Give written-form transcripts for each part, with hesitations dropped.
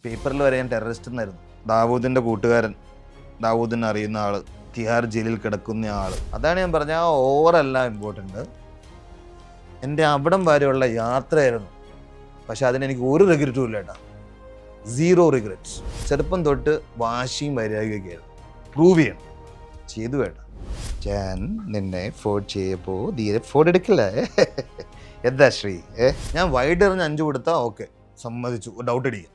പേപ്പറിൽ വരെ ഞാൻ ടെററിസ്റ്റ് എന്നായിരുന്നു. ദാവൂദിൻ്റെ കൂട്ടുകാരൻ, ദാവൂദിനെ അറിയുന്ന ആൾ, തിഹാർ ജയിലിൽ കിടക്കുന്ന ആൾ. അതാണ് ഞാൻ പറഞ്ഞ ആ ഓവറല്ല ഇമ്പോർട്ടൻ്റ്. എൻ്റെ അവിടം വരെയുള്ള യാത്രയായിരുന്നു. പക്ഷെ അതിനെനിക്ക് ഒരു റിഗ്രറ്റും ഇല്ല കേട്ടോ, 0 റിഗ്രറ്റ്സ്. ചെറുപ്പം തൊട്ട് വാശിയും വൈരാഗ്യമൊക്കെയായിരുന്നു. പ്രൂവ് ചെയ്യണം, ചെയ്തു വേണ്ട. ഞാൻ നിന്നെ ഫോർഡ് ചെയ്യപ്പോൾ ധീരെ ഫോർഡ് എടുക്കില്ല. എന്താ ശ്രീ, ഞാൻ വൈഡ് എറിഞ്ഞ് 5 കൊടുത്താൽ ഓക്കെ, സമ്മതിച്ചു, ഡൗട്ട് അടിക്കുക.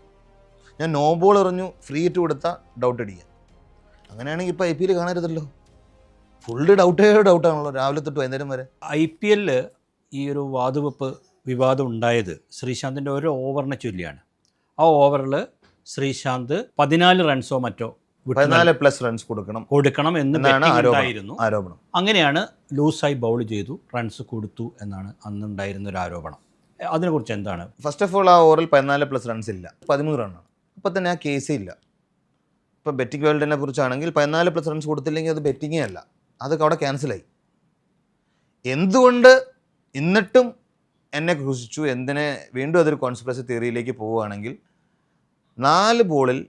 ഞാൻ നോ ബോൾ എറിഞ്ഞു ഫ്രീ ഹിറ്റ് കൊടുത്താൽ ഡൗട്ട് അടിക്കുക. അങ്ങനെയാണെങ്കിൽ ഇപ്പോൾ IPL കാണരുതല്ലോ. ഫുള്ള് ഡൗട്ടാണല്ലോ രാവിലെ തൊട്ട് വൈകുന്നേരം വരെ. IPL ഈ ഒരു വാതുവെപ്പ് വിവാദം ഉണ്ടായത് ശ്രീശാന്തിൻ്റെ ഒരു ഓവറിനെ ചൊല്ലിയാണ്. ആ ഓവറിൽ ശ്രീശാന്ത് 14 റൺസോ മറ്റോ 14+ റൺസ് കൊടുക്കണം എന്നാണ് ആരോപണം. അങ്ങനെയാണ് ലൂസായി ബൗൾ ചെയ്തു, റൺസ് കൊടുത്തു എന്നാണ് അന്നുണ്ടായിരുന്ന ഒരു ആരോപണം. അതിനെക്കുറിച്ച് എന്താണ്? ഫസ്റ്റ് ഓഫ് ഓൾ, ആ ഓവറിൽ 14+ റൺസ് ഇല്ല, 13 റണ്ണാണ്. അപ്പോൾ തന്നെ ആ കേസേ ഇല്ല. ഇപ്പോൾ ബെറ്റിംഗ് വേൾഡിനെ കുറിച്ചാണെങ്കിൽ 14+ റൺസ് കൊടുത്തില്ലെങ്കിൽ അത് ബെറ്റിങ്ങേ അല്ല, അതൊക്കെ അവിടെ ക്യാൻസലായി. എന്തുകൊണ്ട് എന്നിട്ടും എന്നെ ക്രൂശിച്ചു, എന്തിനെ വീണ്ടും അതൊരു കോൺസ്പിറസി തിയറിയിലേക്ക് പോവുകയാണെങ്കിൽ 4 ബോളിൽ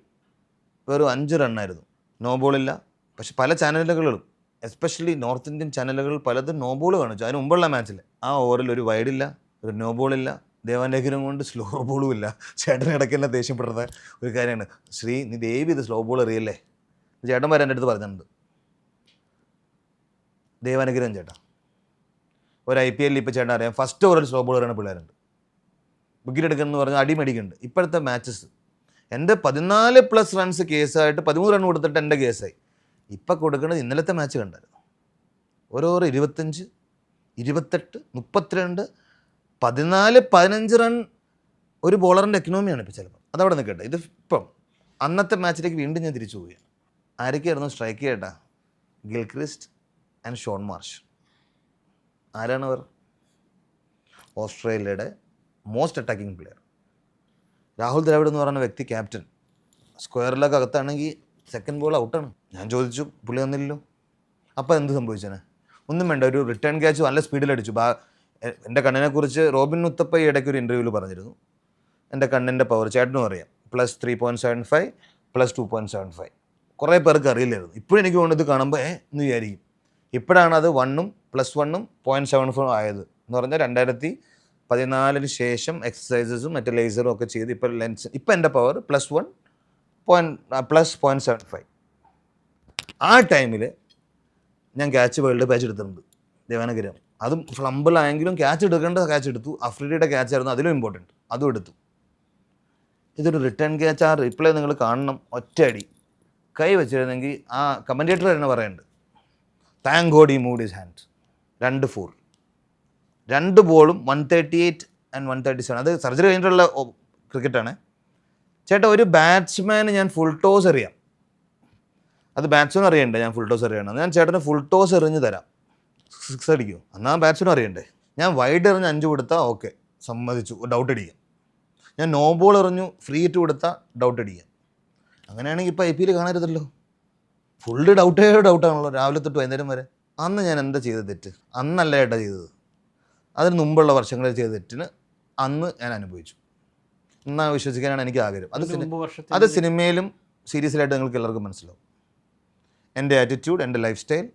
വെറും 5 റണ്ണായിരുന്നു, നോ ബോളില്ല. പക്ഷെ പല ചാനലുകളും, എസ്പെഷ്യലി നോർത്ത് ഇന്ത്യൻ ചാനലുകൾ പലതും നോ ബോൾ കാണിച്ചു. അതിന് മുമ്പുള്ള മാച്ചിൽ ആ ഓവറിൽ ഒരു വൈഡില്ല, ഒരു നോ ബോളില്ല, ദേവാനഗരം കൊണ്ട് സ്ലോ ബോളും ഇല്ല. ചേട്ടൻ ഇടയ്ക്കെല്ലാം ദേഷ്യപ്പെടുന്ന ഒരു കാര്യമാണ്, ശ്രീ നീ ദേവി ഇത് സ്ലോ ബോൾ എറിയല്ലേ. ചേട്ടന്മാർ എൻ്റെ അടുത്ത് പറഞ്ഞിട്ടുണ്ട്, ദേവാനഗരം ചേട്ടാ ഒരു IPL ഇപ്പോൾ ചേട്ടൻ അറിയാം, ഫസ്റ്റ് ഓവറിൽ സ്ലോ ബോൾ എറിയുന്ന പിള്ളേരുണ്ട്, വിക്കറ്റ് എടുക്കുമെന്ന് പറഞ്ഞാൽ അടിമേടിക്കുന്നുണ്ട്. ഇപ്പോഴത്തെ മാച്ചസ് എൻ്റെ 14+ റൺസ് കേസായിട്ട് 13 റൺ കൊടുത്തിട്ട് എൻ്റെ കേസായി. ഇപ്പം കൊടുക്കുന്നത് ഇന്നലത്തെ മാച്ച് കണ്ടായിരുന്നു, ഓരോ 25, 28, 32, 14, 15 റൺ ഒരു ബോളറിൻ്റെ എക്കണോമിയാണ് ഇപ്പോൾ ചിലപ്പോൾ. അതവിടെ നിൽക്കട്ടെ. ഇത് ഇപ്പം അന്നത്തെ മാച്ചിലേക്ക് വീണ്ടും ഞാൻ തിരിച്ചു പോവുകയാണ്. ആരൊക്കെയായിരുന്നു സ്ട്രൈക്ക് ചെയ്യട്ടാ? Gilchrist and Shaun Marsh. ആരാണവർ? ഓസ്ട്രേലിയയുടെ most attacking player. Rahul Dravid എന്ന് പറയുന്ന വ്യക്തി ക്യാപ്റ്റൻ. സ്ക്വയറിലൊക്കെ അകത്താണെങ്കിൽ സെക്കൻഡ് ബോൾ ഔട്ടാണ്. ഞാൻ ചോദിച്ചു, പുള്ളി വന്നില്ലല്ലോ. അപ്പോൾ എന്ത് സംഭവിച്ചേനെ? ഒന്നും വേണ്ട, ഒരു റിട്ടേൺ ക്യാച്ച് നല്ല സ്പീഡിൽ അടിച്ചു. എൻ്റെ കണ്ണിനെക്കുറിച്ച് റോബിൻ ഉത്തപ്പ ഈ ഇടയ്ക്ക് ഒരു ഇൻ്റർവ്യൂവിൽ പറഞ്ഞിരുന്നു, എൻ്റെ കണ്ണിൻ്റെ പവർ ചേട്ടനും അറിയാം, +3.75, +2.75. കുറേ പേർക്ക് അറിയില്ലായിരുന്നു. ഇപ്പോഴും എനിക്ക് തോന്നുന്നു ഇത് കാണുമ്പോൾ എന്ന് വിചാരിക്കും. ഇപ്പോഴാണ് അത് 1ഉം +1ഉം 0.74 ആയത്. എന്ന് പറഞ്ഞാൽ 2014 ശേഷം എക്സസൈസസും മറ്റേ ലേസറും ഒക്കെ ചെയ്ത് ഇപ്പോൾ ലെൻസ്, ഇപ്പോൾ എൻ്റെ പവർ +1.75. ആ ടൈമിൽ ഞാൻ വേൾഡ് ക്യാച്ച് എടുത്തിട്ടുണ്ട് ദേവാനഗരം. അതും ഫ്ലംബിളായെങ്കിലും ക്യാച്ച് എടുത്തു. അഫ്രീഡിയുടെ ക്യാച്ചായിരുന്നു അതിലും ഇമ്പോർട്ടൻറ്റ്, അതും എടുത്തു. ഇതൊരു റിട്ടേൺ ക്യാച്ച്. ആ റിപ്ലൈ നിങ്ങൾ കാണണം. ഒറ്റയടി കൈ വെച്ചിരുന്നെങ്കിൽ ആ കമൻറ്റേറ്റർ തന്നെ പറയുന്നുണ്ട്, thank God he moved his hand. 2-4, 2 ബോളും 138 ആൻഡ് 137. അത് സർജറി കഴിഞ്ഞിട്ടുള്ള ക്രിക്കറ്റാണ് ചേട്ടാ. ഒരു ബാറ്റ്സ്മാന് ഞാൻ ഫുൾ ടോസ് എറിയാം, അത് ബാറ്റ്സ്മാൻ അറിയണ്ടേ ഞാൻ ഫുൾ ടോസ് എറിയണം. ഞാൻ ചേട്ടന് ഫുൾ ടോസ് എറിഞ്ഞ് തരാം, 6 അടിക്കുമോ? എന്നാൽ ബാറ്റ്സ്മാൻ അറിയണ്ടേ. ഞാൻ വൈഡ് എറിഞ്ഞ് 5 കൊടുത്താൽ ഓക്കെ, സമ്മതിച്ചു, ഡൗട്ട് അടിക്കുക. ഞാൻ നോ ബോൾ എറിഞ്ഞു ഫ്രീ ഹിറ്റ് കൊടുത്താൽ ഡൗട്ട് അടിക്കുക. അങ്ങനെയാണെങ്കിൽ ഇപ്പോൾ IPL കാണരുതല്ലോ. ഫുള്ള് ഡൗട്ടാണല്ലോ രാവിലെ തൊട്ട് വൈകുന്നേരം വരെ. അന്ന് ഞാൻ എന്താ ചെയ്ത തെറ്റ്? അന്നല്ല ഏട്ടാ ചെയ്തത്, അതിന് മുമ്പുള്ള വർഷങ്ങളിൽ ചെയ്ത തെറ്റിന് അന്ന് ഞാൻ അനുഭവിച്ചു. എന്നാ വിശ്വസിക്കാനാണ് എനിക്ക് ആഗ്രഹം. അത് സിനിമയിലും സീരീസിലായിട്ട് നിങ്ങൾക്ക് എല്ലാവർക്കും മനസ്സിലാവും. എൻ്റെ ആറ്റിറ്റ്യൂഡ്, എൻ്റെ ലൈഫ് സ്റ്റൈൽ.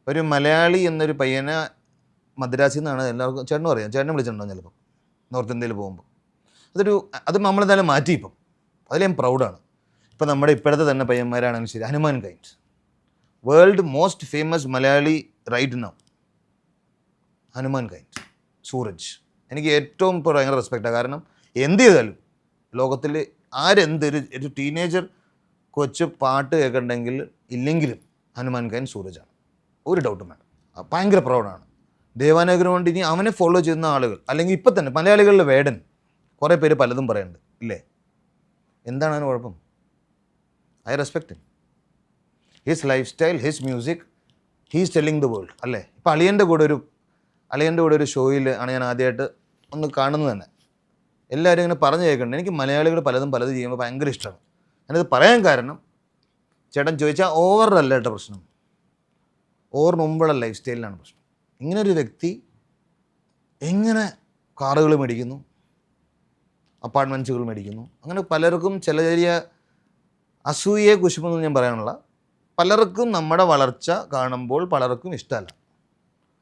ഒരു മലയാളി എന്നൊരു പയ്യനെ മദ്രാസിൽ നിന്നാണ് എല്ലാവർക്കും, ചേട്ടനും അറിയാം, ചേട്ടനെ വിളിച്ചിട്ടുണ്ടോ ചിലപ്പോൾ നോർത്ത് ഇന്ത്യയിൽ പോകുമ്പോൾ. അത് നമ്മളെന്തായാലും മാറ്റി. ഇപ്പം അതിൽ ഞാൻ പ്രൗഡാണ്. ഇപ്പം നമ്മുടെ ഇപ്പോഴത്തെ തന്നെ പയ്യന്മാരാണെങ്കിലും ശരി, Hanumankind, world most famous Malayali right now, Hanumankind, Sooraj. എനിക്ക് ഏറ്റവും ഇപ്പോൾ ഭയങ്കര റെസ്പെക്റ്റാണ്. കാരണം എന്ത് ചെയ്താലും ലോകത്തിൽ ഒരു ടീനേജർ കൊച്ചു പാട്ട് കേൾക്കണ്ടെങ്കിൽ ഇല്ലെങ്കിലും ഹനുമാൻ കൈൻഡ് സൂരജാണ്, ഒരു ഡൗട്ടും വേണം. ഭയങ്കര പ്രൗഡാണ്. ദേവാനഗരം കൊണ്ട് ഇനി അവനെ ഫോളോ ചെയ്യുന്ന ആളുകൾ, അല്ലെങ്കിൽ ഇപ്പം തന്നെ മലയാളികളിൽ വേടൻ കുറേ പേര് പലതും പറയുന്നുണ്ട് ഇല്ലേ? എന്താണ് അതിന് കുഴപ്പം? I respect him, his life style, his music, he's telling the world അല്ലേ. ഇപ്പം അളിയൻ്റെ കൂടെ ഒരു ഷോയിൽ ആണ് ഞാൻ ആദ്യമായിട്ട് ഒന്ന് കാണുന്നത് തന്നെ. എല്ലാവരും ഇങ്ങനെ പറഞ്ഞു കേൾക്കുന്നുണ്ട്. എനിക്ക് മലയാളികൾ പലതും ചെയ്യുമ്പോൾ ഭയങ്കര ഇഷ്ടമാണ്. ഞാനത് പറയാൻ കാരണം, ചേട്ടൻ ചോദിച്ചാൽ ഓവറല്ല കേട്ടോ പ്രശ്നം, ഓവറിന് മുമ്പുള്ള ലൈഫ് സ്റ്റൈലിലാണ് പ്രശ്നം. ഇങ്ങനൊരു വ്യക്തി എങ്ങനെ കാറുകൾ മേടിക്കുന്നു, അപ്പാർട്ട്മെൻറ്റ്സുകൾ മേടിക്കുന്നു. അങ്ങനെ പലർക്കും ചില ചെറിയ അസൂയയെ കുശുമെന്ന് ഞാൻ പറയാനുള്ള, പലർക്കും നമ്മുടെ വളർച്ച കാണുമ്പോൾ പലർക്കും ഇഷ്ടമല്ല.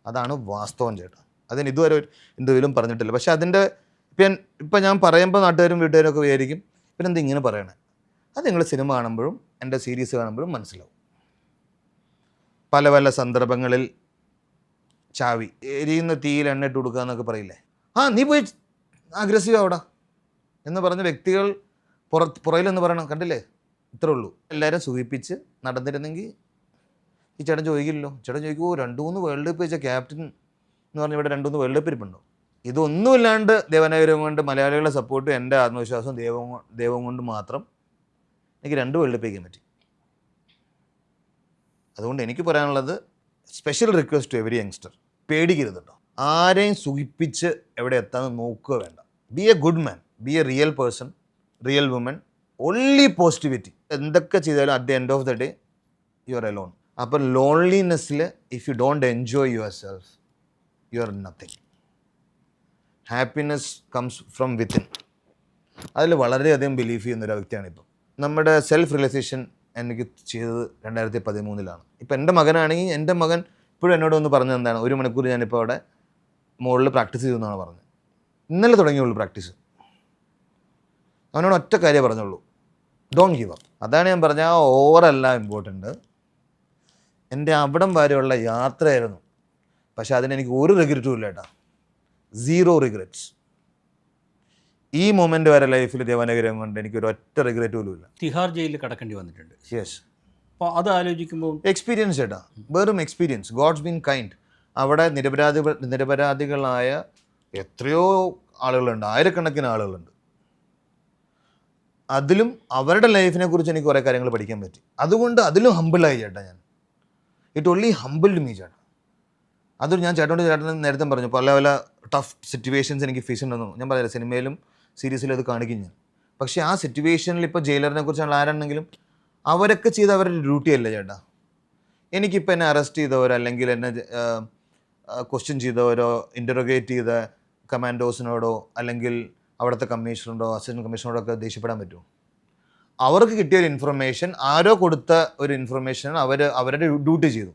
അതാണ് വാസ്തവം ചേട്ടാ. അതിന് ഇതുവരെ എന്തെങ്കിലും പറഞ്ഞിട്ടില്ല. പക്ഷെ അതിൻ്റെ ഇപ്പം ഞാൻ പറയുമ്പോൾ നാട്ടുകാരും വീട്ടുകാരും ഒക്കെ വിചാരിക്കും പിന്നെ എന്താ ഇങ്ങനെ പറയണേ. അത് നിങ്ങൾ സിനിമ കാണുമ്പോഴും എൻ്റെ സീരീസ് കാണുമ്പോഴും മനസ്സിലാവും. പല പല സന്ദർഭങ്ങളിൽ ചാവി എരിയുന്ന തീയിൽ എണ്ണ ഇട്ട് കൊടുക്കുക എന്നൊക്കെ പറയില്ലേ, നീ പോയി അഗ്രസീവ് ആവടാ എന്ന് പറഞ്ഞ വ്യക്തികൾ പുറയിലെന്ന് പറയണം. കണ്ടില്ലേ, ഇത്രേ ഉള്ളൂ. എല്ലാവരും സൂചിപ്പിച്ച് നടന്നിരുന്നെങ്കിൽ ഈ ചേട്ടൻ ചോദിക്കില്ലല്ലോ. ചേട്ടൻ ചോദിക്കുമോ 2-3 വേൾഡ് കപ്പ് വെച്ച ക്യാപ്റ്റൻ എന്ന് പറഞ്ഞാൽ ഇവിടെ 2-3 വേൾഡ് കപ്പ് ഇരിപ്പുണ്ടോ? ഇതൊന്നുമില്ലാണ്ട് ദേവനാഗരം കൊണ്ട് മലയാളികളുടെ സപ്പോർട്ടും എൻ്റെ ആത്മവിശ്വാസവും ദൈവം കൊണ്ട് മാത്രം എനിക്ക് 2 വേൾഡ് കപ്പ് വയ്ക്കാൻ പറ്റി. അതുകൊണ്ട് എനിക്ക് പറയാനുള്ളത്, special request to every youngster, പേടിക്കരുത് കേട്ടോ. ആരെയും സുഖിപ്പിച്ച് എവിടെ എത്താമെന്ന് നോക്കുക വേണ്ട. Be a good man, be a real person, real woman, only positivity. എന്തൊക്കെ ചെയ്താലും at the end of the day you are alone. അപ്പോൾ ലോൺലിനെസ്സിൽ if you don't enjoy yourself you are nothing. Happiness comes from within. അതിൽ വളരെയധികം believe ചെയ്യുന്നൊരു വ്യക്തിയാണിപ്പം. നമ്മുടെ self realization എനിക്ക് ചെയ്തത് 2013. ഇപ്പം എൻ്റെ മകനാണെങ്കിൽ, എൻ്റെ മകൻ ഇപ്പോഴും എന്നോട് ഒന്ന് പറഞ്ഞത് എന്താണ്, 1 മണിക്കൂർ ഞാനിപ്പോൾ അവിടെ മുകളിൽ പ്രാക്ടീസ് ചെയ്തു എന്നാണ് പറഞ്ഞത്. ഇന്നലെ തുടങ്ങിയുള്ളൂ പ്രാക്ടീസ്. അവനോട് ഒറ്റ കാര്യം പറഞ്ഞുള്ളൂ, ഡോണ്ട് ഗീവ് അപ്പ്. അതാണ് ഞാൻ പറഞ്ഞ ആ ഓവറല്ല ഇമ്പോർട്ടൻ്റ്. എൻ്റെ അവിടം വരെയുള്ള യാത്രയായിരുന്നു. പക്ഷെ അതിനെനിക്ക് ഒരു റിഗ്രറ്റും ഇല്ല കേട്ടോ, 0 റിഗ്രറ്റ്സ്. ഈ മൊമെൻ്റ് വരെ ലൈഫിൽ ദേവാനഗരം കൊണ്ട് എനിക്ക് ഒരു ഒറ്റ റിഗ്രറ്റ് പോലും ഇല്ല. തിഹാർ ജയിലിൽ കടക്കേണ്ടി വന്നിട്ടുണ്ട്. യെസ്. അപ്പോൾ അത് ആലോചിക്കുമ്പോൾ എക്സ്പീരിയൻസ് ചേട്ടാ, വെറും എക്സ്പീരിയൻസ്. God's been kind. അവിടെ നിരപരാധികളായ എത്രയോ ആളുകളുണ്ട്, ആയിരക്കണക്കിന് ആളുകളുണ്ട്. അതിലും അവരുടെ ലൈഫിനെ കുറിച്ച് എനിക്ക് കുറേ കാര്യങ്ങൾ പഠിക്കാൻ പറ്റി. അതുകൊണ്ട് അതിലും ഹമ്പിളായി ചേട്ടാ ഞാൻ. ഇറ്റ് ഓൺലി ഹമ്പിൾഡ് മീ ചേട്ടാ. അതൊരു ഞാൻ ചേട്ടൻ നേരത്തെ പറഞ്ഞു, പല പല ടഫ് സിറ്റുവേഷൻസ് എനിക്ക് ഫേസ് ഉണ്ടെന്നു ഞാൻ പറഞ്ഞില്ല. സിനിമയിലും സീരീസിലും അത് കാണിക്കും ഞാൻ. പക്ഷേ ആ സിറ്റുവേഷനിൽ ഇപ്പോൾ ജയിലറിനെ കുറിച്ചാണ് ആരാണെങ്കിലും അവരൊക്കെ ചെയ്ത അവരുടെ ഡ്യൂട്ടി അല്ലേ ചേട്ടാ. എനിക്കിപ്പോൾ എന്നെ അറസ്റ്റ് ചെയ്തവരോ അല്ലെങ്കിൽ എന്നെ ക്വസ്റ്റ്യൻ ചെയ്തവരോ ഇൻ്ററോഗേറ്റ് ചെയ്ത കമാൻഡോസിനോടോ അല്ലെങ്കിൽ അവിടുത്തെ കമ്മീഷണറോടോ അസിസ്റ്റൻറ്റ് കമ്മീഷണറോടോ ഒക്കെ ദേഷ്യപ്പെടാൻ പറ്റുമോ? അവർക്ക് കിട്ടിയ ഒരു ഇൻഫർമേഷൻ, ആരോ കൊടുത്ത ഒരു ഇൻഫർമേഷൻ അവരുടെ ഡ്യൂട്ടി ചെയ്തു.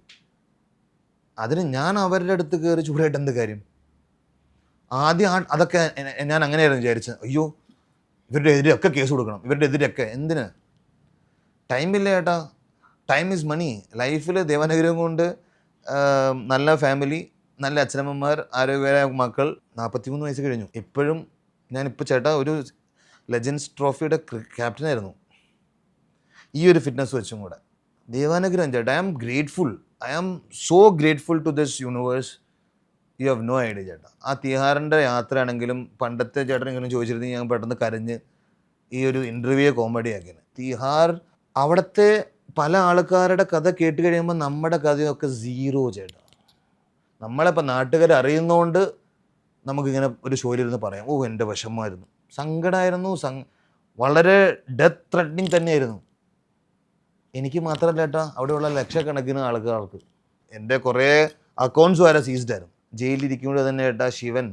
അതിന് ഞാൻ അവരുടെ അടുത്ത് കയറി ചൂടായിട്ട് എന്ത് കാര്യം? ആദ്യം അതൊക്കെ ഞാൻ അങ്ങനെയായിരുന്നു വിചാരിച്ചത്. അയ്യോ ഇവരുടെ എതിരെയൊക്കെ കേസ് കൊടുക്കണം, ഇവരുടെ എതിരെയൊക്കെ എന്തിന്? ടൈമില്ല ചേട്ടാ. Time is money. ലൈഫിൽ ദേവാനുഗ്രഹം കൊണ്ട് നല്ല ഫാമിലി, നല്ല അച്ഛനമ്മമാർ, ആരോഗ്യകരമായ മക്കൾ. 43 വയസ്സ് കഴിഞ്ഞു. ഇപ്പോഴും ഞാനിപ്പോൾ ചേട്ടാ ഒരു ലെജൻഡ്സ് ട്രോഫിയുടെ ക്യാപ്റ്റനായിരുന്നു. ഈ ഒരു ഫിറ്റ്നസ് വെച്ചും കൂടെ ദേവാനുഗ്രഹം ചേട്ടാ. I am grateful. I am so grateful to this universe. You have no idea ചേട്ടാ. ആ തിഹാറിൻ്റെ യാത്രയാണെങ്കിലും പണ്ടത്തെ ചേട്ടൻ ഇങ്ങനെ ചോദിച്ചിരുന്നെങ്കിൽ ഞാൻ പെട്ടെന്ന് കരഞ്ഞ് ഈ ഒരു ഇൻ്റർവ്യൂയെ കോമഡി ആക്കിയത്. തിഹാർ അവിടുത്തെ പല ആൾക്കാരുടെ കഥ കേട്ട് കഴിയുമ്പോൾ നമ്മുടെ കഥയൊക്കെ 0 ചേട്ടാ. നമ്മളിപ്പോൾ നാട്ടുകാർ അറിയുന്നതുകൊണ്ട് നമുക്കിങ്ങനെ ഒരു ഷോയിലിരുന്ന് പറയാം, ഓ എൻ്റെ വിഷമമായിരുന്നു, സങ്കടമായിരുന്നു, വളരെ ഡെത്ത് ത്രെറ്റനിങ് തന്നെയായിരുന്നു. എനിക്ക് മാത്രമല്ല ചേട്ടാ, അവിടെയുള്ള ലക്ഷക്കണക്കിന് ആൾക്കാർക്ക്. എൻ്റെ കുറേ അക്കൗണ്ട്സ് വരെ സീസ്ഡായിരുന്നു. ജയിലിരിക്കുമ്പോൾ തന്നെ ചേട്ടാ ശിവൻ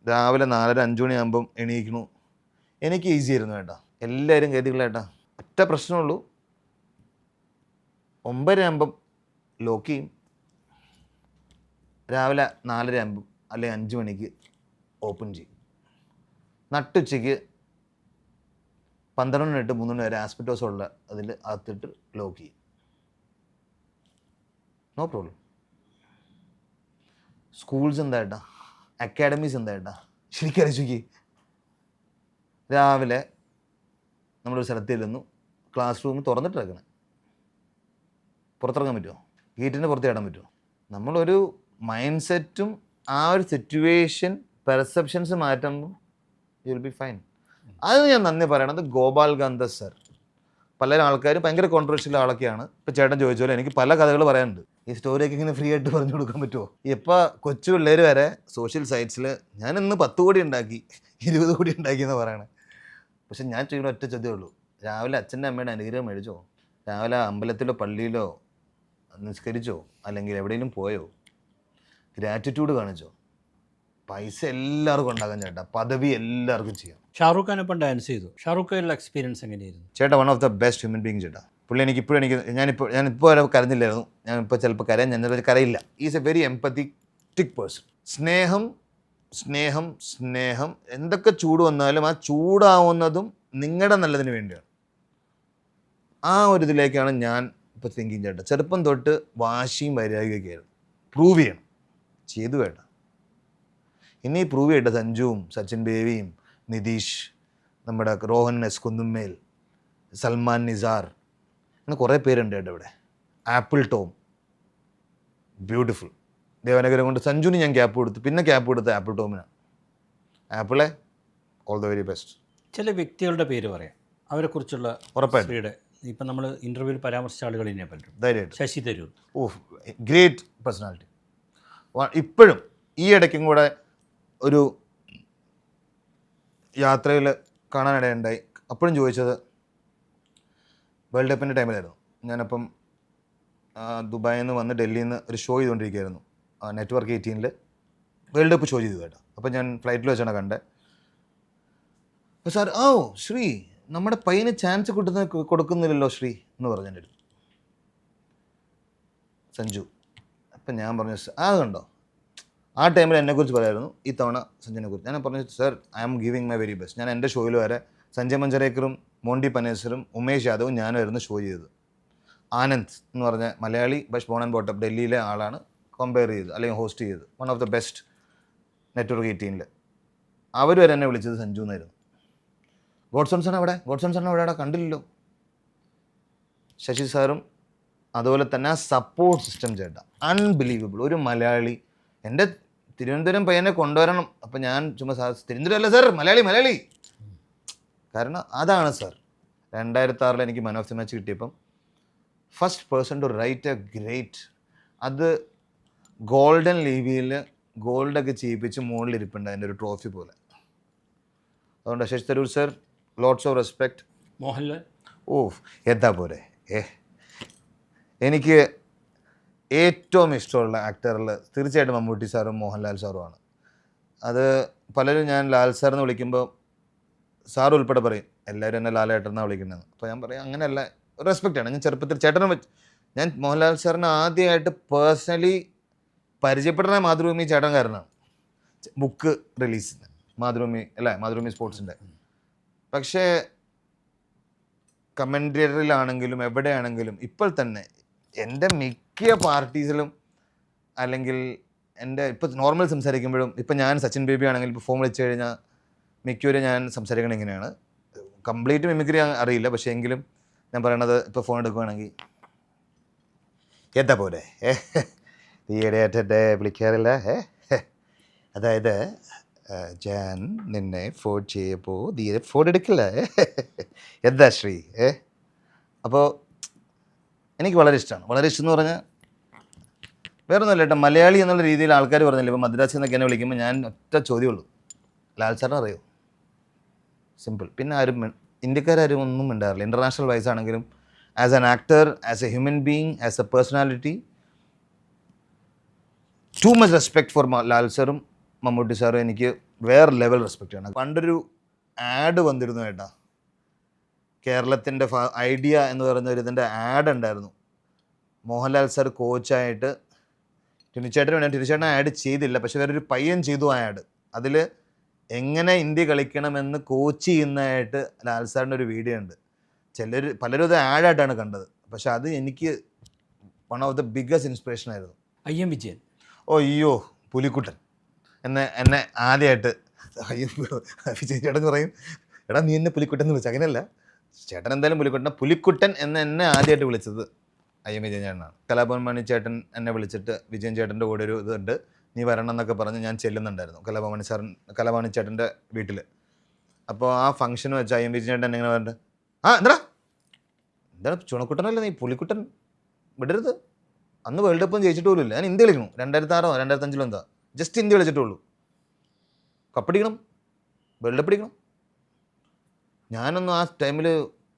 രാവിലെ 4:30-5 മണിയാകുമ്പം എണീക്കണു. എനിക്ക് ഈസി ആയിരുന്നു ചേട്ടാ. എല്ലാവരും കരുതികള ചേട്ടാ. ഒറ്റ പ്രശ്നമുള്ളൂ, 9 ആകുമ്പം ലോക്ക് ചെയ്യും, രാവിലെ 4:30 ആകുമ്പം അല്ലെങ്കിൽ 5 മണിക്ക് ഓപ്പൺ ചെയ്യും. നട്ടുച്ചയ്ക്ക് 12 മണി തൊട്ട് 3 മണി വരെ ആസ്പെറ്റോസ് ഉള്ള അതിൽ അകത്തിട്ട് ലോക്ക് ചെയ്യും. No problem. സ്കൂൾസ് എന്താ ഏട്ടാ, അക്കാഡമീസ് എന്താ ഏട്ടാ, ശരിക്കും അറിയിച്ചു. രാവിലെ നമ്മളൊരു സ്ഥലത്ത് ചെല്ലുന്നു, ക്ലാസ് റൂം തുറന്നിട്ടിറക്കണം. പുറത്തിറങ്ങാൻ പറ്റുമോ? ഗേറ്റിൻ്റെ പുറത്ത് ചാടാൻ പറ്റുമോ? നമ്മളൊരു മൈൻഡ് സെറ്റും ആ ഒരു സിറ്റുവേഷൻ പെർസെപ്ഷൻസ് മാറ്റുമ്പോൾ യു വിൽ ബി ഫൈൻ. അത് ഞാൻ നന്ദി പറയണത് ഗോപാൽ ഗാന്ധ സർ. പല ആൾക്കാരും ഭയങ്കര കോൺട്രവേഴ്ഷ്യൽ ആളൊക്കെയാണ്. ഇപ്പോൾ ചേട്ടൻ ചോദിച്ച പോലെ എനിക്ക് പല കഥകൾ പറയാനുണ്ട്. ഈ സ്റ്റോറിയൊക്കെ ഇങ്ങനെ ഫ്രീ ആയിട്ട് പറഞ്ഞു കൊടുക്കാൻ പറ്റുമോ? ഇപ്പോൾ കൊച്ചു പിള്ളേർ വരെ സോഷ്യൽ സൈറ്റ്സിൽ ഞാൻ ഇന്ന് 10 കോടി ഉണ്ടാക്കി, 20 കോടി ഉണ്ടാക്കി എന്ന് പറയണേ. പക്ഷെ ഞാൻ ചെയ്യുന്ന ഒറ്റ ചോദ്യമേ ഉള്ളൂ, രാവിലെ അച്ഛൻ്റെ അമ്മയുടെ അനുഗ്രഹം മേടിച്ചോ? രാവിലെ അമ്പലത്തിലോ പള്ളിയിലോ നിസ്കരിച്ചോ? അല്ലെങ്കിൽ എവിടെയെങ്കിലും പോയോ? ഗ്രാറ്റിറ്റ്യൂഡ് കാണിച്ചോ? പൈസ എല്ലാവർക്കും ഉണ്ടാകാൻ ചേട്ടാ, പദവി എല്ലാവർക്കും ചെയ്യാം. ഷാറൂഖ് ഖാൻ ഇപ്പം ഡാൻസ് ചെയ്തു. ഷാറൂഖ് ഖാനുള്ള എക്സ്പീരിയൻസ് എങ്ങനെയായിരുന്നു? ചേട്ടാ one of the best human being ചേട്ടാ. പുള്ളി ഞാനിപ്പോൾ വരെ കരഞ്ഞില്ലായിരുന്നു. ഞാനിപ്പോൾ ചിലപ്പോൾ കരയാൻ, ഞാൻ കരയില്ല. Is a very empathic person. സ്നേഹം സ്നേഹം സ്നേഹം. എന്തൊക്കെ ചൂട് വന്നാലും ആ ചൂടാവുന്നതും നിങ്ങളുടെ നല്ലതിന് വേണ്ടിയാണ്. ആ ഒരു ഇതിലേക്കാണ് ഞാൻ ഇപ്പോൾ തിങ്കിങ് ചേട്ടാ. ചെറുപ്പം തൊട്ട് വാശിയും വൈരാഗ്യമൊക്കെ ആയിരുന്നു. പ്രൂവ് ചെയ്യണം, ചെയ്തു വേണ്ട. ഇനി പ്രൂവ് ചെയ്യട്ടെ സഞ്ജുവും സച്ചിൻ ബേബിയും നിതീഷ്, നമ്മുടെ റോഹൻ എസ് കുന്നുമ്മേൽ, സൽമാൻ നിസാർ, അങ്ങനെ കുറേ പേരുണ്ട് കേട്ടോ ഇവിടെ. Apple Tom, beautiful. ദേവനഗരം കൊണ്ട് സഞ്ജുവിന് ഞാൻ ക്യാപ്പ് കൊടുത്തു, പിന്നെ ക്യാപ്പ് കൊടുത്ത ആപ്പിൾ ടോമിനാണ്. ആപ്പിളെ ഓൾ ദ വെരി ബെസ്റ്റ്. ചില വ്യക്തികളുടെ പേര് പറയാം, അവരെക്കുറിച്ചുള്ള ഉറപ്പായിട്ടും. ഇപ്പം നമ്മൾ ഇൻ്റർവ്യൂവിൽ പരാമർശിച്ച ആളുകളിനെ പറ്റും. ധൈര്യമായിട്ട്. ശശി തരൂർ. Great personality. ഇപ്പോഴും ഈ ഇടയ്ക്കും കൂടെ ഒരു യാത്രയിൽ കാണാനിടയുണ്ടായി. അപ്പോഴും ചോദിച്ചത് വേൾഡ് കപ്പിൻ്റെ ടൈമിലായിരുന്നു. ഞാനപ്പം ദുബായിൽ നിന്ന് വന്ന് ഡൽഹിയിൽ നിന്ന് ഒരു ഷോ ചെയ്തുകൊണ്ടിരിക്കുകയായിരുന്നു. നെറ്റ്വർക്ക് 18 വേൾഡ് കപ്പ് ഷോ ചെയ്തു കേട്ടോ. അപ്പം ഞാൻ ഫ്ലൈറ്റിൽ വെച്ചാണ് കണ്ടത്. അപ്പോൾ സാർ, ശ്രീ, നമ്മുടെ പയ്യന് ചാൻസ് കൊടുക്കുന്നില്ലല്ലോ ശ്രീ എന്ന് പറഞ്ഞു എൻ്റെ അടുത്ത് സഞ്ജു. അപ്പം ഞാൻ പറഞ്ഞു, അത് കണ്ടോ, ആ ടൈമിൽ എന്നെക്കുറിച്ച് പറയായിരുന്നു, ഈ തവണ സഞ്ജുവിനെ കുറിച്ച്. ഞാൻ പറഞ്ഞു, sir, I am giving my very best. ഞാൻ എൻ്റെ ഷോയിൽ വരെ സഞ്ജയ് മഞ്ചരേക്കറും മോണ്ടി പനേസറും ഉമേഷ് യാദവും ഞാനായിരുന്നു ഷോ ചെയ്തത്. ആനന്ദ് എന്ന് പറഞ്ഞ മലയാളി, ബഷ് ബോൺ ആൻഡ് ബോട്ടപ്പ്, ഡൽഹിയിലെ ആളാണ് കമ്പയർ ചെയ്ത് അല്ലെങ്കിൽ ഹോസ്റ്റ് ചെയ്ത്. One of the best network 18 അവർ വരെ എന്നെ വിളിച്ചത് സഞ്ജു എന്നായിരുന്നു. ഗോഡ്സൺ സാറിന് എവിടെ കണ്ടില്ലല്ലോ. ശശി സാറും അതുപോലെ തന്നെ ആ സപ്പോർട്ട് സിസ്റ്റം ചേട്ടാ, അൺബിലീവബിൾ. ഒരു മലയാളി എൻ്റെ തിരുവനന്തപുരം പയ്യനെ കൊണ്ടുവരണം. അപ്പം ഞാൻ ചുമ്മാ സാർ, തിരുവനന്തപുരം അല്ല സാർ, മലയാളി. കാരണം അതാണ് സാർ. 2006 എനിക്ക് മാൻ ഓഫ് ദി മാച്ച് കിട്ടിയപ്പം first person to write a great, അത് ഗോൾഡൻ ലിപിയിൽ ഗോൾഡൊക്കെ ചെയ്യിപ്പിച്ച് മുകളിലിരിപ്പുണ്ട് അതിൻ്റെ ഒരു ട്രോഫി പോലെ. അതുകൊണ്ട് Shashi Tharoor sir, lots of respect. Mohanlal, എന്താ പോരെ. എനിക്ക് ഏറ്റവും ഇഷ്ടമുള്ള ആക്ടറിൽ തീർച്ചയായിട്ടും മമ്മൂട്ടി സാറും മോഹൻലാൽ സാറുമാണ്. അത് പലരും ഞാൻ ലാൽ സാറെന്ന് വിളിക്കുമ്പോൾ സാർ ഉൾപ്പെടെ പറയും എല്ലാവരും എന്നെ ലാലേട്ടനെന്നാണ് വിളിക്കുന്നതെന്ന്. അപ്പോൾ ഞാൻ പറയും അങ്ങനെയല്ല, റെസ്പെക്റ്റാണ്. ഞാൻ ചെറുപ്പത്തിൽ ഞാൻ മോഹൻലാൽ സാറിനെ ആദ്യമായിട്ട് പേഴ്സണലി പരിചയപ്പെടുന്ന മാതൃഭൂമി ചേട്ടൻ കാരനാണ്. ബുക്ക് റിലീസിന് മാതൃഭൂമി സ്പോർട്സിൻ്റെ. പക്ഷേ കമൻറ്ററിയിലാണെങ്കിലും എവിടെയാണെങ്കിലും ഇപ്പോൾ തന്നെ എൻ്റെ മിക്ക പാർട്ടീസിലും അല്ലെങ്കിൽ എൻ്റെ ഇപ്പോൾ നോർമൽ സംസാരിക്കുമ്പോഴും, ഇപ്പം ഞാൻ സച്ചിൻ ബേബി ആണെങ്കിൽ ഇപ്പോൾ ഫോൺ വിളിച്ചു കഴിഞ്ഞാൽ മിക്കവരും ഞാൻ സംസാരിക്കണത് ഇങ്ങനെയാണ്. കംപ്ലീറ്റ് മിമിക്രി അറിയില്ല, പക്ഷേ എങ്കിലും ഞാൻ പറയണത് ഇപ്പോൾ ഫോൺ എടുക്കുകയാണെങ്കിൽ എന്താ പോലെ ഈയിടെയായിട്ട് വിളിക്കാറില്ല. അതായത് ഞാൻ നിന്നെ ഫോൺ ചെയ്യപ്പോൾ തീരെ ഫോൺ എടുക്കില്ല. എന്താ ശ്രീ. അപ്പോൾ എനിക്ക് വളരെ ഇഷ്ടമാണ്. വളരെ ഇഷ്ടം എന്ന് പറഞ്ഞാൽ വേറെ ഒന്നുമില്ല കേട്ടോ. മലയാളി എന്നുള്ള രീതിയിൽ ആൾക്കാർ പറഞ്ഞില്ല, ഇപ്പോൾ മദ്രാസിൽ നിന്നൊക്കെ എന്നെ വിളിക്കുമ്പോൾ ഞാൻ ഒറ്റ ചോദ്യമുള്ളൂ, ലാൽ സാറിനെ അറിയോ? സിമ്പിൾ. പിന്നെ ഇന്ത്യക്കാരും ഒന്നും മിണ്ടാറില്ല. ഇൻ്റർനാഷണൽ വൈസ് ആണെങ്കിലും as an actor, as A human being, as A personality, too much respect for Lal സാറും മമ്മൂട്ടി സാറും. എനിക്ക് വേറെ ലെവൽ റെസ്പെക്റ്റാണ്. പണ്ടൊരു ആഡ് വന്നിരുന്നു കേട്ടാ, കേരളത്തിൻ്റെ ഐഡിയ എന്ന് പറയുന്ന ഇതിൻ്റെ ആഡ് ഉണ്ടായിരുന്നു. മോഹൻലാൽ സാർ കോച്ചായിട്ട് ടിനിച്ചേട്ടൻ ആഡ് ചെയ്തില്ല, പക്ഷെ വേറൊരു പയ്യൻ ചെയ്തു ആ ആഡ്. അതിൽ എങ്ങനെ ഇന്ത്യ കളിക്കണമെന്ന് കോച്ച് ചെയ്യുന്നതായിട്ട് ലാൽ സാറിൻ്റെ ഒരു വീഡിയോ ഉണ്ട്. പലരും അത് ആഡായിട്ടാണ് കണ്ടത്, പക്ഷെ അത് എനിക്ക് one of the biggest inspiration ആയിരുന്നു. IM വിജയൻ. അയ്യോ, പുലിക്കുട്ടൻ എന്നെ ആദ്യമായിട്ട് വിജയൻ ചേട്ടൻ പറയും, എടാ നീ എന്നെ പുലിക്കുട്ടൻ എന്ന് വിളിച്ചു. അങ്ങനെയല്ല, ചേട്ടൻ എന്തായാലും പുലിക്കുട്ടൻ എന്നെ ആദ്യമായിട്ട് വിളിച്ചത് IM വിജയൻ ചേട്ടനാണ്. കലാഭവൻ മണി ചേട്ടൻ എന്നെ വിളിച്ചിട്ട് വിജയൻ ചേട്ടൻ്റെ കൂടെ ഒരു ഇതുണ്ട്, നീ വരണം എന്നൊക്കെ പറഞ്ഞ് ഞാൻ ചെല്ലുന്നുണ്ടായിരുന്നു കലാഭവൻ ചേട്ടൻ്റെ വീട്ടിൽ. അപ്പോൾ ആ ഫംഗ്ഷൻ വെച്ച് IM വിജയൻ ചേട്ടൻ എങ്ങനെ പറഞ്ഞിട്ട്, എന്താണ് ചുണക്കുട്ടനല്ലേ നീ, പുലിക്കുട്ടൻ വിടരുത്. അന്ന് വേൾഡ് കപ്പും ജയിച്ചിട്ട് പോലും ഇല്ല. ഞാൻ ഇന്ത്യ കളിക്കണം 2006 2005 എന്താ, ജസ്റ്റ് ഇന്ത്യ കളിച്ചിട്ടുള്ളൂ. കപ്പടിക്കണം, വേൾഡ് കപ്പ് അടിക്കണം. ഞാനൊന്നും ആ ടൈമിൽ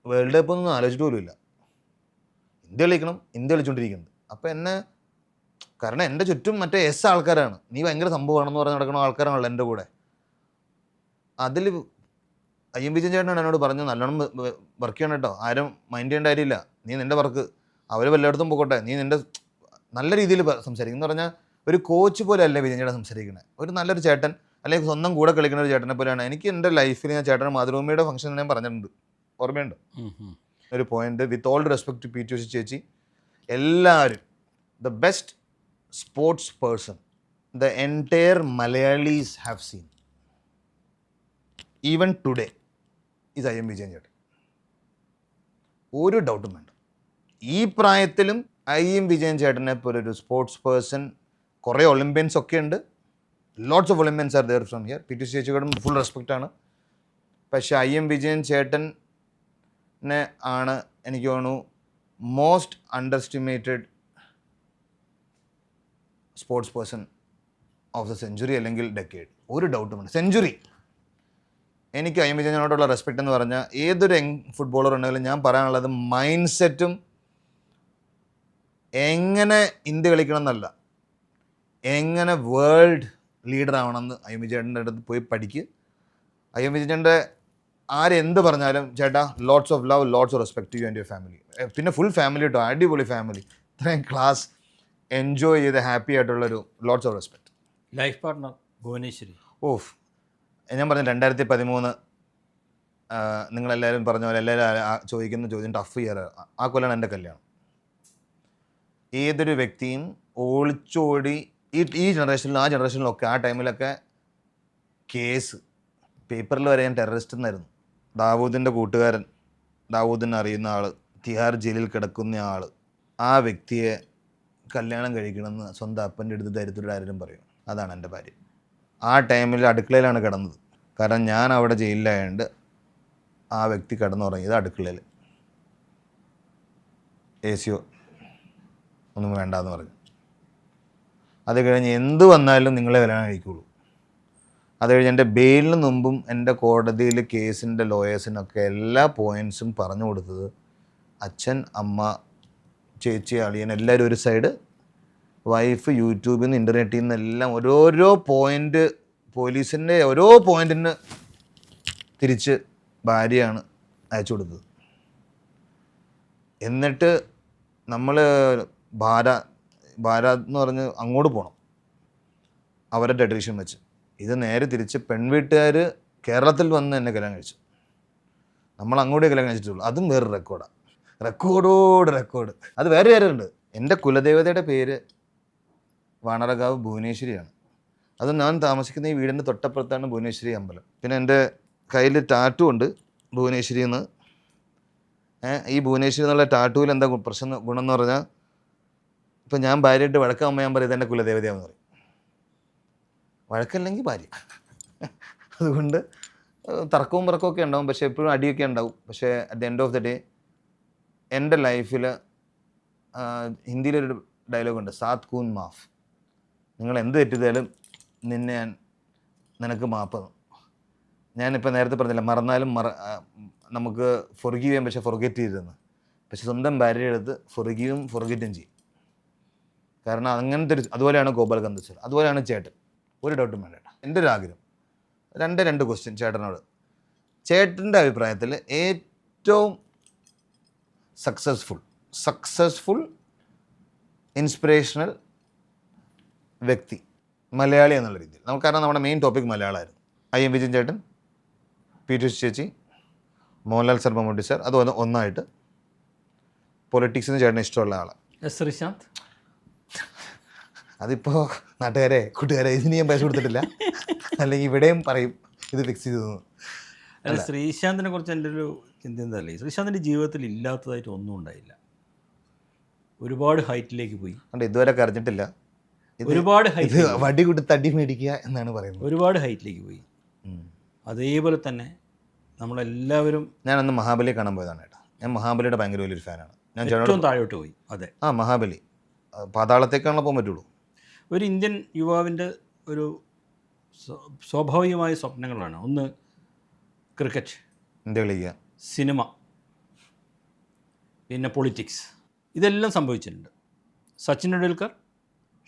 വേൾഡ് കപ്പൊന്നും ആലോചിച്ചിട്ട് പോലും ഇല്ല. ഇന്ത്യ കളിക്കണം, ഇന്ത്യ കളിച്ചുകൊണ്ടിരിക്കുന്നത്. അപ്പോൾ എന്നെ കാരണം എൻ്റെ ചുറ്റും മറ്റേ എസ് ആൾക്കാരാണ്, നീ ഭയങ്കര സംഭവമാണെന്ന് പറഞ്ഞ് നടക്കുന്ന ആൾക്കാരാണല്ലോ എൻ്റെ കൂടെ. അതിൽ അയ്യം വിജയൻ ചേട്ടനാണ് എന്നോട് പറഞ്ഞു, നല്ലോണം വർക്ക് ചെയ്യണം കേട്ടോ, ആരും മൈൻഡ് ചെയ്യേണ്ട കാര്യമില്ല, നീ നിൻ്റെ വർക്ക്, അവർ വല്ലയിടത്തും പോകട്ടെ, നീ നിൻ്റെ നല്ല രീതിയിൽ സംസാരിക്കും എന്ന് പറഞ്ഞാൽ ഒരു കോച്ച് പോലെ അല്ലേ വിജയൻ ചേട്ടൻ സംസാരിക്കണേ, ഒരു നല്ലൊരു ചേട്ടൻ അല്ലെങ്കിൽ സ്വന്തം കൂടെ കളിക്കുന്ന ഒരു ചേട്ടനെ പോലെയാണ്. എനിക്ക് എൻ്റെ ലൈഫിൽ ഞാൻ ചേട്ടൻ മാതൃഭൂമിയുടെ ഫംഗ്ഷൻ ഞാൻ പറഞ്ഞിട്ടുണ്ട്, ഓർമ്മയുണ്ട് ഒരു point. With all respect to PT. ചേച്ചി, എല്ലാവരും the best sports person the entire Malayalis have seen even today is IM Vijayan ചേട്ടൻ. ഒരു ഡൗട്ടും വേണ്ട. ഈ പ്രായത്തിലും അയ്യം വിജയൻ ചേട്ടനെ പോലെ ഒരു സ്പോർട്സ് പേഴ്സൺ, കുറേ ഒളിമ്പ്യൻസ് ഒക്കെ ഉണ്ട്, lots of Olympians are there from here. PT. ചേച്ചിയോടും ഫുൾ റെസ്പെക്റ്റ് ആണ്. പക്ഷേ അയ്യം വിജയൻ ചേട്ടനെ ആണ് എനിക്ക് തോന്നുന്നു most underestimated sports person of the century അല്ലെങ്കിൽ ഡെക്കേഡ്. ഒരു ഡൗട്ടും വേണ്ട. സെഞ്ചുറി എനിക്ക് അയ്യം വിജയനോടുള്ള റെസ്പെക്റ്റ് എന്ന് പറഞ്ഞാൽ ഏതൊരു യങ് ഫുട്ബോളർ ഉണ്ടെങ്കിലും ഞാൻ പറയാനുള്ളത് മൈൻഡ് സെറ്റും എങ്ങനെ ഇന്ത്യ കളിക്കണം എന്നല്ല, എങ്ങനെ വേൾഡ് ലീഡർ ആവണമെന്ന് അയ്യം വിജയൻ്റെ അടുത്ത് പോയി പഠിക്കുക. അയ്യം വിജയൻ്റെ ആരെന്ത് പറഞ്ഞാലും ചേട്ടാ lots of love, lots of respect you and your family. പിന്നെ ഫുൾ ഫാമിലി കേട്ടോ, അടിപൊളി ഫാമിലി, ഇത്രയും ക്ലാസ് എൻജോയ് ചെയ്ത് ഹാപ്പി ആയിട്ടുള്ളൊരു lots of respect. Life partner Bhuvaneshwari. Of, ഞാൻ പറഞ്ഞു 2013 നിങ്ങളെല്ലാവരും പറഞ്ഞ പോലെ എല്ലാവരും ചോദിക്കുന്ന ചോദ്യം ടഫ് ഇയർ, ആ കൊല്ലാണ് എൻ്റെ കല്യാണം. ഏതൊരു വ്യക്തിയും ഒളിച്ചോടി ഈ ജനറേഷനിലും ആ ജനറേഷനിലൊക്കെ ആ ടൈമിലൊക്കെ കേസ് പേപ്പറിൽ വരെ ടെററിസ്റ്റ് എന്നായിരുന്നു. ദാവൂദിൻ്റെ കൂട്ടുകാരൻ, ദാവൂദിനെ അറിയുന്ന ആൾ, തിഹാർ ജയിലിൽ കിടക്കുന്ന ആൾ, ആ വ്യക്തിയെ കല്യാണം കഴിക്കണമെന്ന് സ്വന്തം അപ്പൻ്റെ അടുത്ത് ധൈര്യത്തോടെ ആരും പറയും. അതാണ് എൻ്റെ ഭാര്യ. ആ ടൈമിൽ അടുക്കളയിലാണ് കിടന്നത്, കാരണം ഞാൻ അവിടെ ജയിലിലായതുകൊണ്ട് ആ വ്യക്തി കിടന്നുറങ്ങിയത് അടുക്കളയിൽ. AC ഒന്നും വേണ്ടാന്ന് പറഞ്ഞു. അത് കഴിഞ്ഞ് എന്ത് വന്നാലും നിങ്ങളെ കല്യാണം കഴിക്കുള്ളൂ. അത് കഴിഞ്ഞ് എൻ്റെ ബെയിലിന് മുമ്പും എൻ്റെ കോടതിയിൽ കേസിൻ്റെ ലോയേഴ്സിനൊക്കെ എല്ലാ പോയിൻറ്റ്സും പറഞ്ഞു കൊടുത്തത് അച്ഛൻ, അമ്മ, ചേച്ചി, അളിയൻ എല്ലാവരും ഒരു സൈഡ്, വൈഫ് യൂട്യൂബിൽ നിന്ന് ഇൻ്റർനെറ്റിൽ നിന്നെല്ലാം ഓരോരോ പോയിൻ്റ്, പോലീസിൻ്റെ ഓരോ പോയിൻറ്റിന് തിരിച്ച് ഭാര്യയാണ് അയച്ചു കൊടുത്തത്. എന്നിട്ട് നമ്മൾ ഭാരത് എന്ന് പറഞ്ഞ് അങ്ങോട്ട് പോകണം അവരുടെ ട്രഡീഷൻ വെച്ച്. ഇത് നേരെ തിരിച്ച് പെൺവീട്ടുകാർ കേരളത്തിൽ വന്ന് എന്നെ കല്യാണം കഴിച്ചു. നമ്മൾ അങ്ങോട്ടേ കല്യാണം കഴിച്ചിട്ടുള്ളൂ. അതും വേറെ റെക്കോർഡാണ്, റെക്കോർഡ്. അത് വേറെ കാര്യമുണ്ട്. എൻ്റെ കുലദേവതയുടെ പേര് വാണരകാവ് ഭുവനേശ്വരിയാണ്. അത് ഞാൻ താമസിക്കുന്ന ഈ വീടിൻ്റെ തൊട്ടപ്പുറത്താണ് ഭുവനേശ്വരി അമ്പലം. പിന്നെ എൻ്റെ കയ്യിൽ ടാറ്റു ഉണ്ട് ഭുവനേശ്വരി എന്ന്. ഈ ഭുവനേശ്വരി എന്നുള്ള ടാറ്റുവിൽ എന്താ പ്രശ്നം ഗുണം എന്ന് പറഞ്ഞാൽ, ഇപ്പം ഞാൻ ഭാര്യയായിട്ട് വഴക്കാകുമ്പോൾ ഞാൻ പറയും ഇതെൻ്റെ കുലദേവതയാണെന്ന് പറയും. വഴക്കല്ലെങ്കിൽ ഭാര്യ. അതുകൊണ്ട് തർക്കവും പിറക്കമൊക്കെ ഉണ്ടാവും, പക്ഷേ എപ്പോഴും അടിയൊക്കെ ഉണ്ടാവും. പക്ഷേ at the end of the day എൻ്റെ ലൈഫിൽ ഹിന്ദിയിലൊരു ഡയലോഗുണ്ട്, സാത് കൂൻ മാഫ്. നിങ്ങൾ എന്ത് തെറ്റിതാലും നിനക്ക് മാപ്പ്. ഞാനിപ്പോൾ നേരത്തെ പറഞ്ഞില്ല, മറന്നാലും നമുക്ക് ഫൊർഗീവ് ചെയ്യാൻ, പക്ഷേ ഫൊർഗെറ്റ് ചെയ്തെന്ന്. പക്ഷെ സ്വന്തം ഭാര്യയുടെ അടുത്ത് ഫൊർഗീവും ഫൊർഗെറ്റും ചെയ്യും. കാരണം അങ്ങനത്തെ അതുപോലെയാണ് ഗോപാലകന്ദച്ചർ, അതുപോലെയാണ് ചേട്ടൻ. ഒരു ഡൗട്ടും വേണ്ട. എൻ്റെ ഒരു ആഗ്രഹം, രണ്ട് ക്വസ്റ്റ്യൻ ചേട്ടനോട്. ചേട്ടൻ്റെ അഭിപ്രായത്തിൽ ഏറ്റവും സക്സസ്ഫുൾ ഇൻസ്പിറേഷണൽ വ്യക്തി മലയാളി എന്നുള്ള രീതിയിൽ നമുക്ക്, കാരണം നമ്മുടെ മെയിൻ ടോപ്പിക് മലയാളമായിരുന്നു. അയ്യം വിജയൻ ചേട്ടൻ, പി.ടി. ചേച്ചി, മോഹൻലാൽ സർ, മമ്മൂട്ടി സാർ, അത് ഒന്നായിട്ട് പൊളിറ്റിക്സിന് ചേട്ടന് ഇഷ്ടമുള്ള ആളാണ്. ശ്രീശാന്ത്. അതിപ്പോൾ നാട്ടുകാരെ, കൂട്ടുകാരെ, ഇതിന് ഞാൻ പൈസ കൊടുത്തിട്ടില്ല, അല്ലെങ്കിൽ ഇവിടെയും പറയും ഇത് ഫിക്സ് ചെയ്തു. അല്ല, ശ്രീശാന്തിനെ കുറിച്ച് എൻ്റെ ഒരു ചിന്ത എന്തല്ലേ, ശ്രീശാന്തിൻ്റെ ജീവിതത്തിൽ ഇല്ലാത്തതായിട്ട് ഒന്നും ഉണ്ടായില്ല. ഒരുപാട് ഹൈറ്റിലേക്ക് പോയി, ഇതുവരെ കരഞ്ഞിട്ടില്ല. ഒരുപാട് ഹൈറ്റ്, വടി കൊടുത്ത് അടി മേടിക്കുക എന്നാണ് പറയുന്നത്. ഒരുപാട് ഹൈറ്റിലേക്ക് പോയി. അതേപോലെ തന്നെ നമ്മളെല്ലാവരും, ഞാനന്ന് മഹാബലിയെ കാണാൻ പോയതാണ് കേട്ടോ. ഞാൻ മഹാബലിയുടെ ഭയങ്കര വലിയൊരു ഫാനാണ്. ഞാൻ ഏറ്റവും താഴോട്ട് പോയി. അതെ, മഹാബലി പാതാളത്തേക്കാണല്ലോ പോകാൻ പറ്റുള്ളൂ. ഒരു ഇന്ത്യൻ യുവാവിൻ്റെ ഒരു സ്വാഭാവികമായ സ്വപ്നങ്ങളാണ്. ഒന്ന് ക്രിക്കറ്റ്, ഇന്ത്യ കളിക്കുക, സിനിമ, പിന്നെ പൊളിറ്റിക്സ്. ഇതെല്ലാം സംഭവിച്ചിട്ടുണ്ട്. സച്ചിൻ ടെണ്ടുൽക്കർ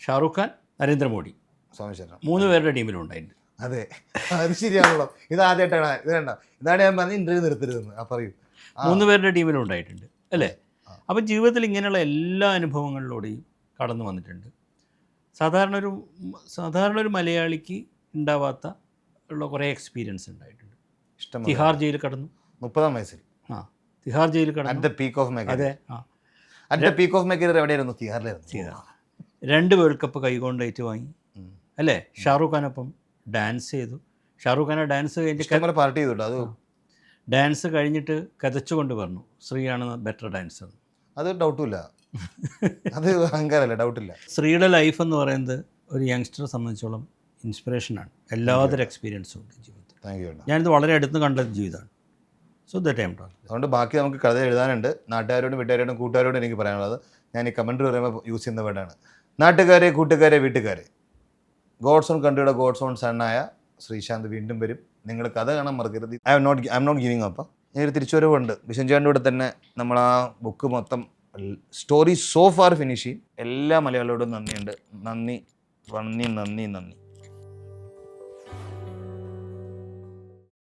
ഷാറൂഖ് ഖാൻ, നരേന്ദ്രമോദി, സ്വാമി ശരണം. 3 പേരുടെ ടീമിലും ഉണ്ടായിട്ടുണ്ട്. അതെ, അത് ശരിയാണല്ലോ. ഇത് ആദ്യമായിട്ടാണ് ഇത് കണ്ട. ഇതാണ് ഞാൻ പറഞ്ഞ ഇൻ്റർവ്യൂ നിർത്തരുതെന്ന്. പറയൂ. 3 പേരുടെ ടീമിലും ഉണ്ടായിട്ടുണ്ട് അല്ലേ? അപ്പം ജീവിതത്തിൽ ഇങ്ങനെയുള്ള എല്ലാ അനുഭവങ്ങളിലൂടെയും കടന്നു വന്നിട്ടുണ്ട്. സാധാരണ ഒരു മലയാളിക്ക് ഉണ്ടാവാത്ത ഉള്ള കുറേ എക്സ്പീരിയൻസ് ഉണ്ടായിട്ടുണ്ട്. ഇഷ്ടം. തിഹാർ ജയിലിൽ കടന്നു 30-ാം വയസ്സിൽ. തിഹാർ ജയിലിൽ കടന്നു. At the peak of my career. അതെ, at the peak of my career എവിടെയായിരുന്നു? തിഹാറിലായിരുന്നു. 2 വേൾഡ് കപ്പ് കൈകൊണ്ട് ഏറ്റുവാങ്ങി അല്ലേ? ഷാറൂഖ് ഖാനൊപ്പം ഡാൻസ് ചെയ്തു. ഷാറൂഖ് ഖാനെ ഡാൻസ് കഴിഞ്ഞിട്ട് പാർട്ടി ചെയ്തിട്ട് അത് ഡാൻസ് കഴിഞ്ഞിട്ട് കഥച്ചുകൊണ്ട് പറഞ്ഞു ശ്രീയാണ് ബെറ്റർ ഡാൻസർ. അത് ഡൗട്ടുമില്ല, അത് അഹങ്കാരമല്ല, ഡൗട്ടില്ല. ശ്രീയുടെ ലൈഫ് എന്ന് പറയുന്നത് ഒരു യങ്സ്റ്ററെ സംബന്ധിച്ചോളം ഇൻസ്പിറേഷനാണ്. എല്ലാതരം എക്സ്പീരിയൻസും ഉണ്ട് ജീവിതത്തിൽ. Thank you. ഞാനിത് വളരെ അടുത്ത് കണ്ട ജീവിതമാണ്. So that I am talking. അതുകൊണ്ട് ബാക്കി നമുക്ക് കഥ എഴുതാനുണ്ട്. നാട്ടുകാരോടും വീട്ടുകാരോടും കൂട്ടുകാരോടും എനിക്ക് പറയാനുള്ളത്, ഞാൻ ഈ കമൻറ്റ് പറയുമ്പോൾ യൂസ് ചെയ്യുന്ന വേർഡാണ്. നാട്ടുകാരെ, കൂട്ടുകാരെ, വീട്ടുകാരെ, ഗോഡ്സ് ഓൺ കൺട്രിയുടെ ഗോഡ്സ് ഓൺ സണ്ണായ ശ്രീശാന്ത് വീണ്ടും വരും. നിങ്ങൾ കഥ കാണാൻ മറക്കരുത്. I'm not giving up. ഒരു തിരിച്ചുവരവുണ്ട്. ബിഷൻചാൻ്റെ കൂടെ തന്നെ നമ്മൾ ആ ബുക്ക് മൊത്തം സ്റ്റോറി സോ ഫാർ ഫിനിഷ് ചെയ്യും. എല്ലാ മലയാളികളോടും നന്ദിയുണ്ട്. നന്ദി.